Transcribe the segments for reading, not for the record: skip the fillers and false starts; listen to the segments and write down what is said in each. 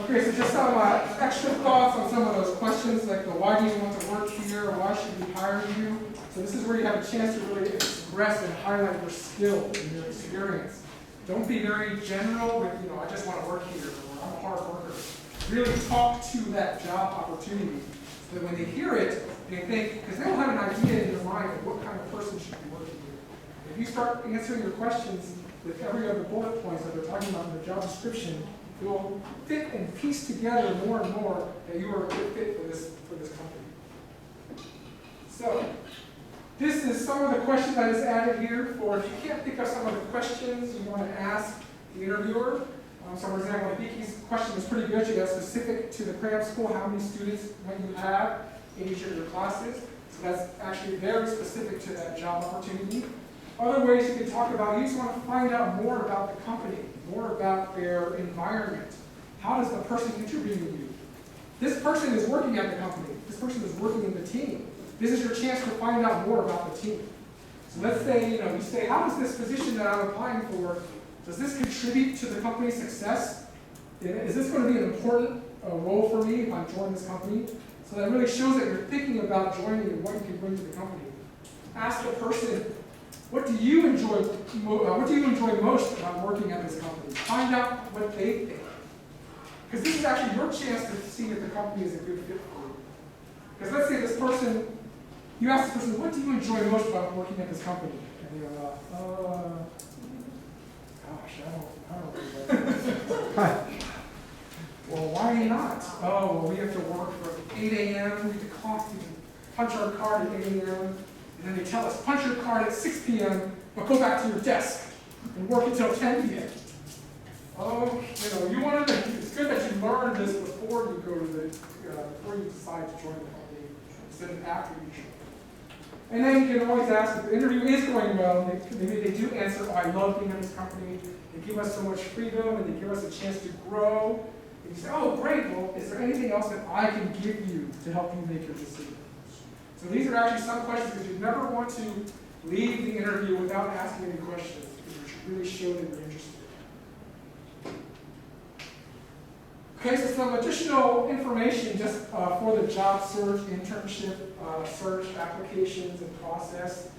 Okay, so just some extra thoughts on some of those questions, like the why do you want to work here, or why should we hire you? So this is where you have a chance to really express and highlight your skills and your experience. Don't be very general with, I just want to work here, or I'm a hard worker. Really talk to that job opportunity, so that when they hear it, they think, because they'll have an idea in their mind of what kind of person should be working here. If you start answering your questions with every other bullet points that they're talking about in the job description, it will fit and piece together more and more that you are a good fit for this company. So, this is some of the questions I just added here for if you can't think of some of the questions you want to ask the interviewer. So for example, Vicky's question is pretty good. She got specific to the cram school, how many students might you have in each of your classes. So that's actually very specific to that job opportunity. Other ways you can talk about, you just want to find out more about the company, more about their environment. How does the person contribute to you? This person is working at the company. This person is working in the team. This is your chance to find out more about the team. So let's say, you say, how does this position that I'm applying for, does this contribute to the company's success? Is this going to be an important role for me if I'm joining this company? So that really shows that you're thinking about joining and what you can bring to the company. Ask the person, what do you enjoy most about working at this company? Find out what they think. Because this is actually your chance to see if the company is a good fit for you. Because let's say this person, you ask this person, what do you enjoy most about working at this company? And they're gosh, I don't really like this. Well, why not? Oh, well, we have to work from 8 a.m. We have to punch our card at 8 a.m. And then they tell us, punch your card at 6 p.m., but go back to your desk and work until 10 p.m. Oh, you want to, it's good that you learn this before you go to before you decide to join the company, instead of after you join. And then you can always ask if the interview is going well, maybe they do answer, oh, I love being in this company, they give us so much freedom, and they give us a chance to grow. And you say, oh, great, well, is there anything else that I can give you to help you make your decision? So these are actually some questions because you never want to leave the interview without asking any questions, because you should really show that you're interested. Okay, so some additional information just for the job search, internship, search, applications, and process.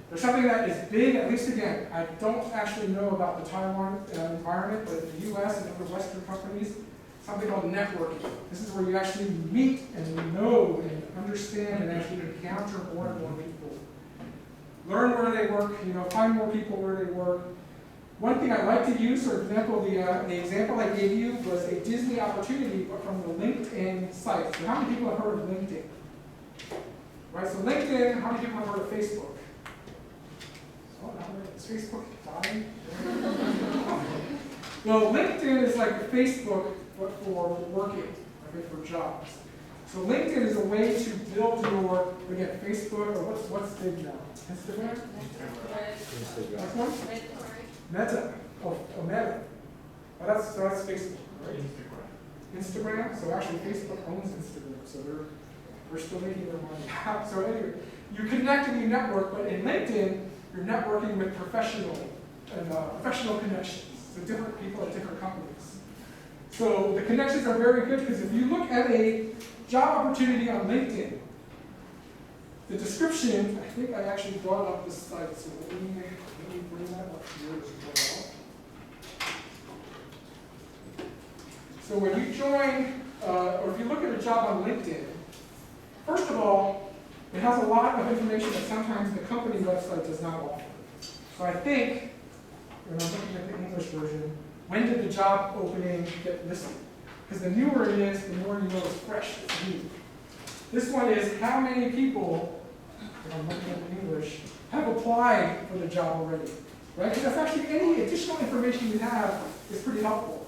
There's something that is big, at least again, I don't actually know about the Taiwan environment, but in the US and other Western companies, something called networking. This is where you actually meet and know and understand and actually encounter more and more people. Learn where they work, find more people where they work. One thing I like to use, for example, the example I gave you was a Disney opportunity, but from the LinkedIn site. So how many people have heard of LinkedIn? Right, so LinkedIn, how many people have heard of Facebook? Oh, is Facebook dying? Well, LinkedIn is like Facebook, but for working, okay, for jobs. So LinkedIn is a way to build your, again, Facebook, or what's big now? Instagram? Instagram. Meta. Oh, Meta. Oh, that's Facebook, right? Instagram. So actually Facebook owns Instagram, so they're still making their money. So anyway, you connect and you network, but in LinkedIn, you're networking with professional connections. So different people at different companies. So the connections are very good because if you look at a job opportunity on LinkedIn, the description, I think I actually brought up this slide, so let me bring that up here as well. So when you join, or if you look at a job on LinkedIn, first of all, it has a lot of information that sometimes the company website does not offer. So I think, when I'm looking at the English version, when did the job opening get listed? Because the newer it is, the more you know it's fresh, it's new. This one is how many people, if I'm looking at the English, have applied for the job already. Right? Because that's actually any additional information you have is pretty helpful.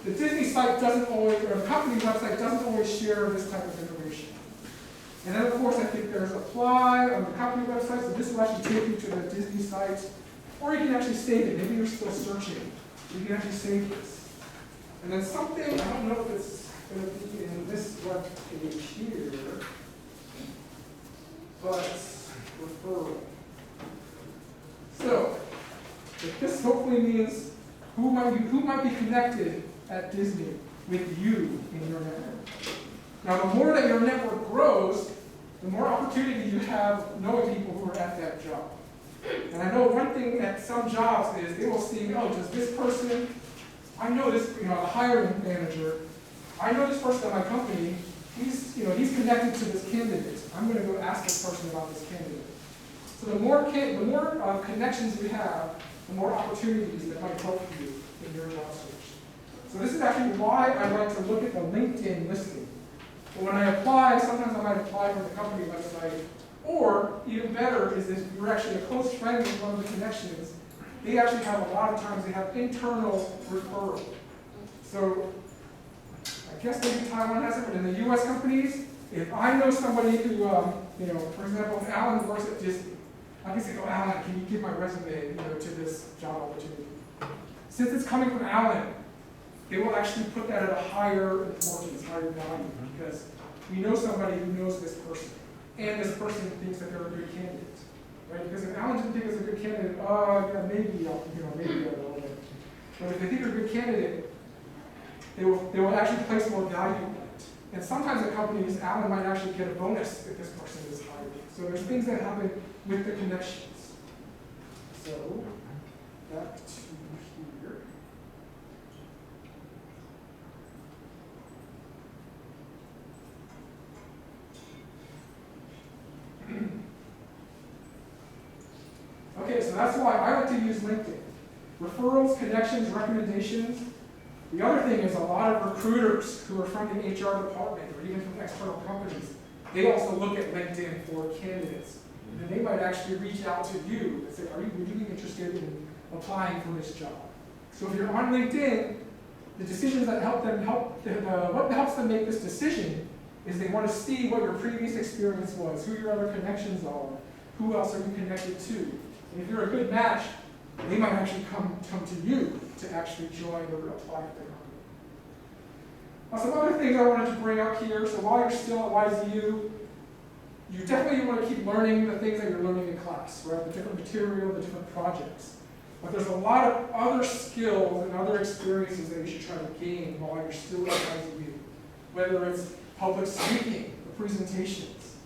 The Disney site doesn't always, or the company website doesn't always share this type of information. And then of course I think there's apply on the company website, so this will actually take you to the Disney site. Or you can actually save it. Maybe you're still searching. You can actually save this. And then something, I don't know if it's going to be in this web page here, but referral. So, this hopefully means who might be connected at Disney. with you in your network. Now, the more that your network grows, the more opportunity you have knowing people who are at that job. And I know one thing at some jobs is they will see, oh, does this person, I know this, the hiring manager, I know this person at my company, he's connected to this candidate. I'm going to go ask this person about this candidate. So the more connections you have, the more opportunities that might help you in your job search. So this is actually why I like to look at the LinkedIn listing. But when I apply, sometimes I might apply from the company website, or even better is if you're actually a close friend with one of the connections, they actually have a lot of times, they have internal referral. So I guess maybe Taiwan has it, but in the US companies, if I know somebody who, for example, if Alan works at Disney, I can say, oh, Alan, can you give my resume, to this job opportunity? Since it's coming from Alan, they will actually put that at a higher importance, higher value, because we know somebody who knows this person, and this person thinks that they're a good candidate, right? Because if Alan didn't think it's a good candidate, yeah, maybe I'll know it. But if they think they're a good candidate, they will actually place more value on it. And sometimes at companies, Alan might actually get a bonus if this person is hired. So there's things that happen with the connections. So back to here. Okay, so that's why I like to use LinkedIn. Referrals, connections, recommendations. The other thing is a lot of recruiters who are from the HR department or even from external companies, they also look at LinkedIn for candidates. And they might actually reach out to you and say, would you be interested in applying for this job? So if you're on LinkedIn, the decisions that what helps them make this decision is they want to see what your previous experience was, who your other connections are, who else are you connected to. And if you're a good match, they might actually come to you to actually join or apply for the company. Now, some other things I wanted to bring up here. So while you're still at YZU, you definitely want to keep learning the things that you're learning in class, right? The different material, the different projects. But there's a lot of other skills and other experiences that you should try to gain while you're still at YZU. Whether it's public speaking, or presentations,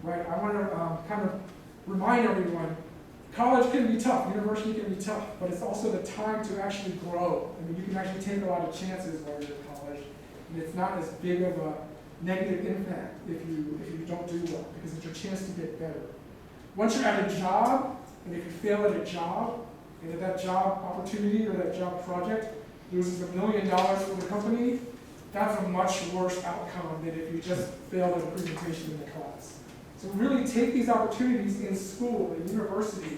right? I want to kind of remind everyone, college can be tough, university can be tough, but it's also the time to actually grow. I mean, you can actually take a lot of chances while you're in college, and it's not as big of a negative impact if you don't do well, because it's your chance to get better. Once you're at a job, and if you fail at a job, and if that job opportunity or that job project loses $1 million for the company, that's a much worse outcome than if you just failed at a presentation in the class. So really take these opportunities in school, in university,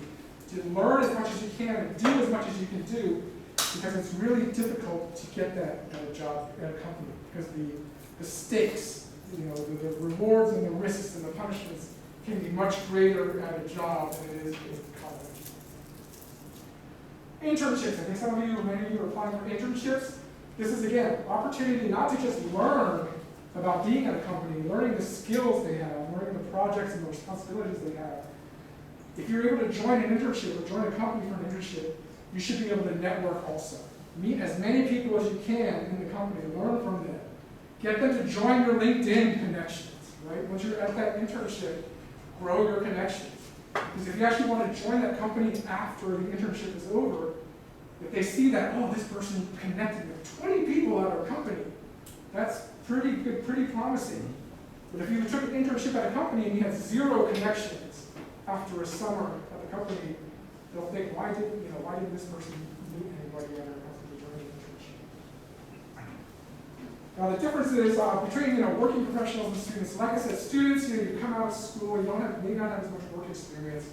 to learn as much as you can and do as much as you can do, because it's really difficult to get that job at a company, because the stakes, the rewards and the risks and the punishments can be much greater at a job than it is in college. Internships. I think some of you, or many of you are applying for internships. This is, again, opportunity not to just learn about being at a company, learning the skills they have, learning the projects and the responsibilities they have. If you're able to join an internship or join a company for an internship, you should be able to network also. Meet as many people as you can in the company, learn from them. Get them to join your LinkedIn connections, right? Once you're at that internship, grow your connections. Because if you actually want to join that company after the internship is over, if they see that, oh, this person connected with 20 people at our company, that's pretty good, pretty promising. But if you took an internship at a company and you had 0 connections after a summer at the company, they'll think, why didn't this person meet anybody at our company during the internship? Now the difference is between working professionals and students. Like I said, students, you come out of school, you may not have as much work experience,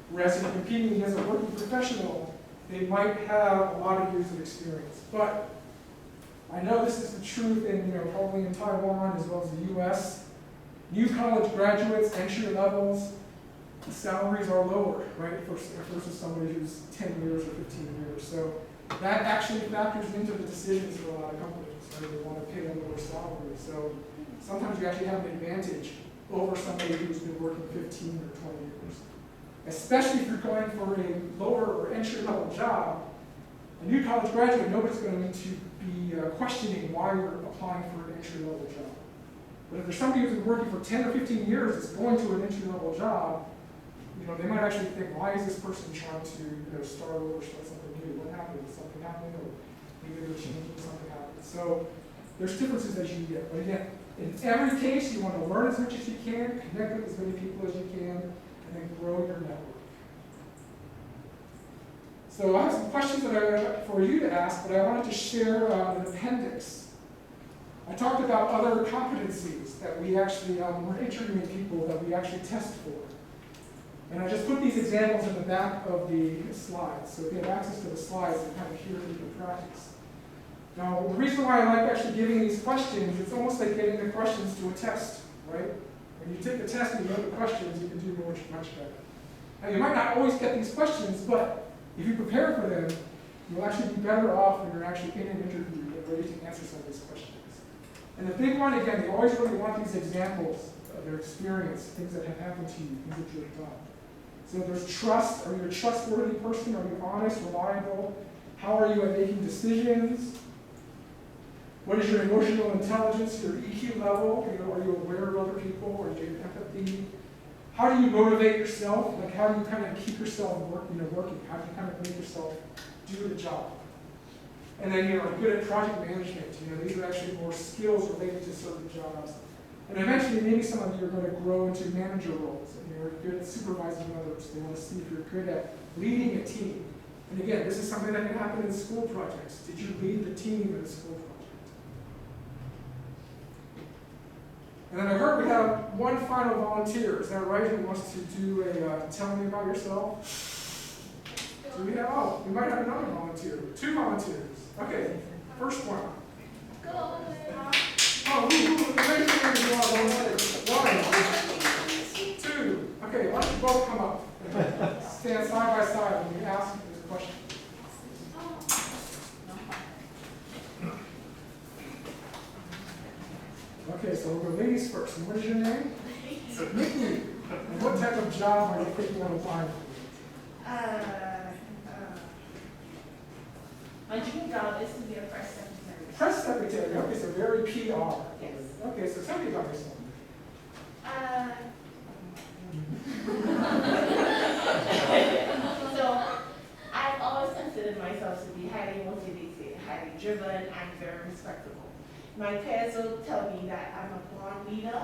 whereas if you're competing against a working professional, they might have a lot of years of experience. But I know this is the truth in probably in Taiwan as well as the US. New college graduates, entry levels, the salaries are lower, right, versus somebody who's 10 years or 15 years. So that actually factors into the decisions for a lot of companies. Right? They want to pay a lower salary. So sometimes you actually have an advantage over somebody who's been working 15 or 20 years. Especially if you're going for a lower or entry-level job, a new college graduate, nobody's going to be questioning why you're applying for an entry-level job. But if there's somebody who's been working for 10 or 15 years that's going to an entry-level job, they might actually think, why is this person trying to start over, start something new? What happened? Did something happen? Or maybe they're changing, something happened. So there's differences that you get. But again, in every case, you want to learn as much as you can, connect with as many people as you can, and then grow your network. So I have some questions for you to ask, but I wanted to share an appendix. I talked about other competencies that we actually, when we're interviewing people, that we actually test for. And I just put these examples in the back of the slides. So if you have access to the slides, you kind of hear that you can practice. Now, the reason why I like actually giving these questions, it's almost like getting the questions to a test, right? When you take the test and you know the questions, you can do much better. Now, you might not always get these questions, but if you prepare for them, you'll actually be better off when you're actually in an interview and ready to answer some of these questions. And the big one, again, you always really want these examples of their experience, things that have happened to you, things that you've done. So there's trust. Are you a trustworthy person? Are you honest, reliable? How are you at making decisions? What is your emotional intelligence, your EQ level? Are you aware of other people? Are you empathy? How do you motivate yourself? Like, how do you kind of keep yourself working? How do you kind of make yourself do the job? And then, are you good at project management? These are actually more skills related to certain jobs. And eventually, maybe some of you are going to grow into manager roles. And you're good at supervising others. They want to see if you're good at leading a team. And again, this is something that can happen in school projects. Did you lead the team in a school project? And then I heard we have one final volunteer. Is that right? Who wants to do tell me about yourself? Do we have, we might have another volunteer. 2 volunteers. Okay, first one. Go. Oh, raise your hand if you want volunteers. 1, 2. Okay, why don't you both come up and stand side by side when we ask this question. Okay, so we'll go ladies first. And what is your name? Nikki. And what type of job are you thinking of applying for? My dream job is to be a press secretary. Press secretary. Okay, so very PR. Yes. Okay, so tell me about yourself. So I've always considered myself to be highly motivated, highly driven, and very respectable. My peers will tell me that I'm a born leader,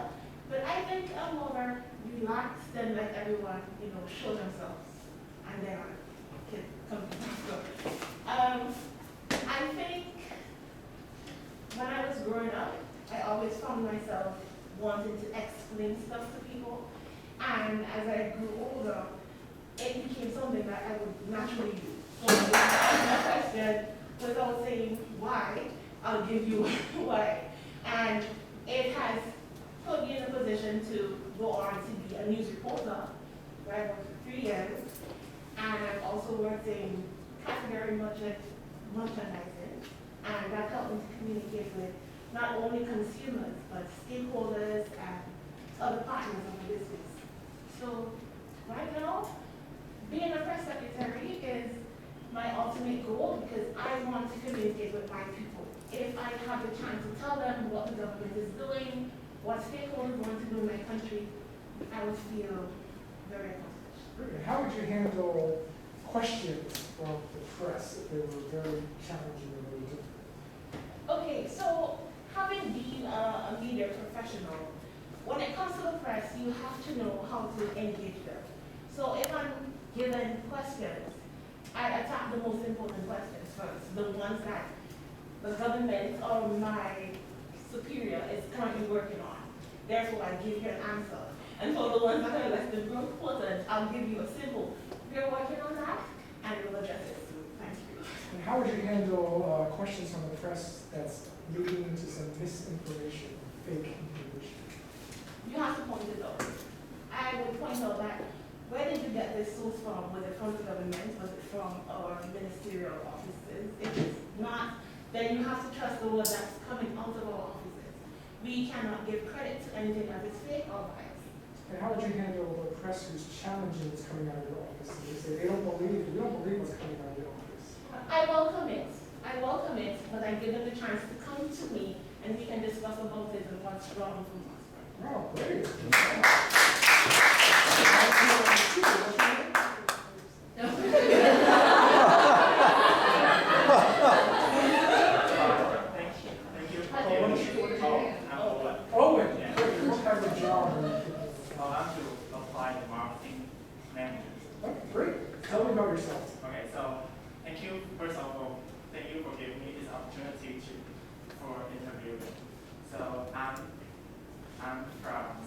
but I think I'm more relaxed and let everyone, show themselves, and then I can come to my story. I think when I was growing up, I always found myself wanting to explain stuff to people, and as I grew older, it became something that I would naturally do. So if I ask a question without saying why, I'll give you why. And it has put me in a position to go on to be a news reporter, where I worked for 3 years. And I've also worked in category merchandising, and that helped me to communicate with not only consumers, but stakeholders and other partners of the business. So right now, being a press secretary is my ultimate goal because I want to communicate with my people. If I have the chance to tell them what the government is doing, what stakeholders want to do in my country, I would feel very accomplished. And how would you handle questions from the press if they were very challenging or very difficult? Okay, so having been a media professional, when it comes to the press, you have to know how to engage them. So if I'm given questions, I attack the most important questions first, the ones that the government or my superior is currently working on. Therefore, I give you an answer. And for the ones that are less than important, I'll give you a simple, we're working on that, and we'll address it soon. Thank you. And how would you handle questions from the press that's leading into some misinformation, fake information? You have to point it out. I would point out that where did you get this source from? Was it from the government? Was it from our ministerial offices? If it's not, then you have to trust the word that's coming out of our offices. We cannot give credit to anything that is fake or biased. And how would you handle the press who's challenging what's coming out of your office? And they say they don't believe, we don't believe what's coming out of your office. I welcome it. I welcome it, but I give them the chance to come to me and we can discuss about it and what's wrong from us. Oh, great. Thank you. I'm Owen. Owen, Yeah. great. What kind of job are you looking I want to apply the marketing manager. for? Okay, great. Tell me about yourself. Okay, so thank you. First of all, thank you for giving me this opportunity for interviewing.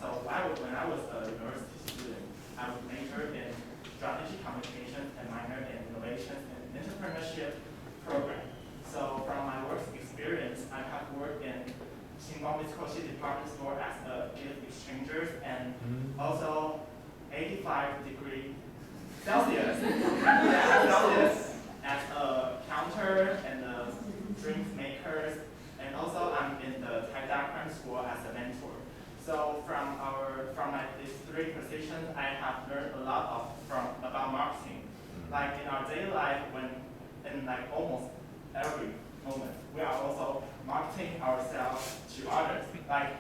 So when I was a university student, I would major in strategy communication and minor in innovations and entrepreneurship program. So from my work experience, I have worked in Xinguang Mitsukoshi department store as a gift exchanger and also 85-degree Celsius. Celsius as a counter and the drinks makers, and also I'm in the Taidakran school as a mentor. So from these three positions, I have learned a lot about marketing. Like in our daily life, in like almost every moment, we are also marketing ourselves to others. Like